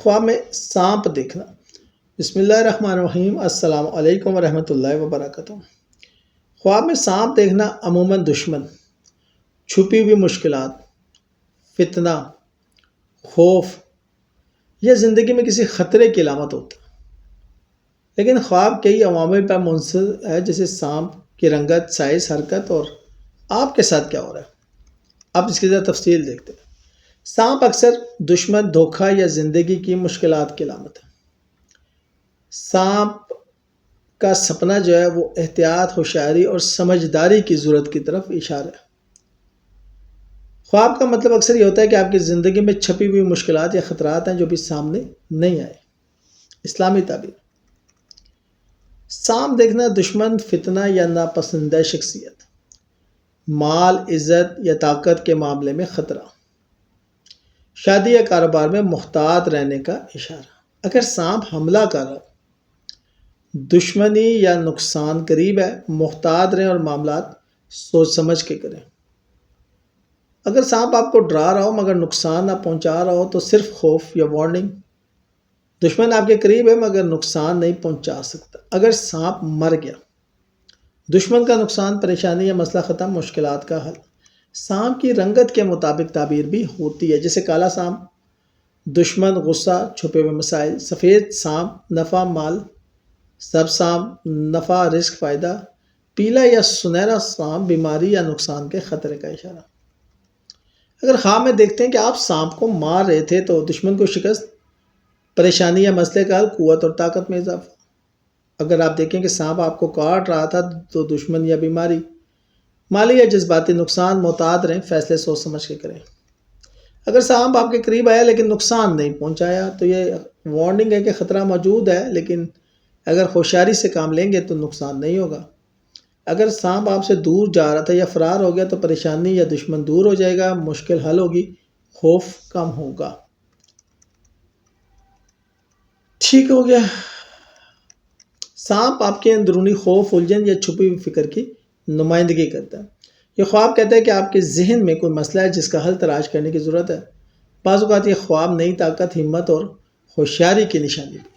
خواب میں سانپ دیکھنا۔ بسم اللہ الرحمن الرحیم، السلام علیکم ورحمۃ اللہ وبرکاتہ۔ خواب میں سانپ دیکھنا عموماً دشمن، چھپی ہوئی مشکلات، فتنہ، خوف یا زندگی میں کسی خطرے کی علامت ہوتا ہے۔ لیکن خواب کئی عوامل پر منحصر ہے، جیسے سانپ کی رنگت، سائز، حرکت اور آپ کے ساتھ کیا ہو رہا ہے۔ اب اس کی ذرا تفصیل دیکھتے ہیں۔ سانپ اکثر دشمن، دھوکہ یا زندگی کی مشکلات کی علامت ہے۔ سانپ کا سپنا جو ہے وہ احتیاط، ہوشیاری اور سمجھداری کی ضرورت کی طرف اشارہ ہے۔ خواب کا مطلب اکثر یہ ہوتا ہے کہ آپ کی زندگی میں چھپی ہوئی مشکلات یا خطرات ہیں جو بھی سامنے نہیں آئے۔ اسلامی تعبیر: سانپ دیکھنا دشمن، فتنہ یا ناپسندیدہ شخصیت، مال، عزت یا طاقت کے معاملے میں خطرہ، شادی یا کاروبار میں محتاط رہنے کا اشارہ۔ اگر سانپ حملہ کر رہا ہو، دشمنی یا نقصان قریب ہے، محتاط رہیں اور معاملات سوچ سمجھ کے کریں۔ اگر سانپ آپ کو ڈرا رہا ہو مگر نقصان نہ پہنچا رہا ہو تو صرف خوف یا وارننگ۔ دشمن آپ کے قریب ہے مگر نقصان نہیں پہنچا سکتا۔ اگر سانپ مر گیا، دشمن کا نقصان، پریشانی یا مسئلہ ختم، مشکلات کا حل۔ سانپ کی رنگت کے مطابق تعبیر بھی ہوتی ہے، جیسے کالا سانپ دشمن، غصہ، چھپے ہوئے مسائل، سفید سانپ نفع، مال، سبز سانپ نفع، رزق، فائدہ، پیلا یا سنہرا سانپ بیماری یا نقصان کے خطرے کا اشارہ۔ اگر خواب میں دیکھتے ہیں کہ آپ سانپ کو مار رہے تھے تو دشمن کو شکست، پریشانی یا مسئلے کا حل، قوت اور طاقت میں اضافہ۔ اگر آپ دیکھیں کہ سانپ آپ کو کاٹ رہا تھا تو دشمن یا بیماری، مالی یا جذباتی نقصان، محتاط رہیں، فیصلے سوچ سمجھ کے کریں۔ اگر سانپ آپ کے قریب آیا لیکن نقصان نہیں پہنچایا تو یہ وارننگ ہے کہ خطرہ موجود ہے، لیکن اگر ہوشیاری سے کام لیں گے تو نقصان نہیں ہوگا۔ اگر سانپ آپ سے دور جا رہا تھا یا فرار ہو گیا تو پریشانی یا دشمن دور ہو جائے گا، مشکل حل ہوگی، خوف کم ہوگا۔ ٹھیک ہو گیا۔ سانپ آپ کے اندرونی خوف، الجھن یا چھپی ہوئی فکر کی نمائندگی کرتا ہے۔ یہ خواب کہتا ہے کہ آپ کے ذہن میں کوئی مسئلہ ہے جس کا حل تلاش کرنے کی ضرورت ہے۔ بعض اوقات یہ خواب نئی طاقت، ہمت اور ہوشیاری کی نشانی بھی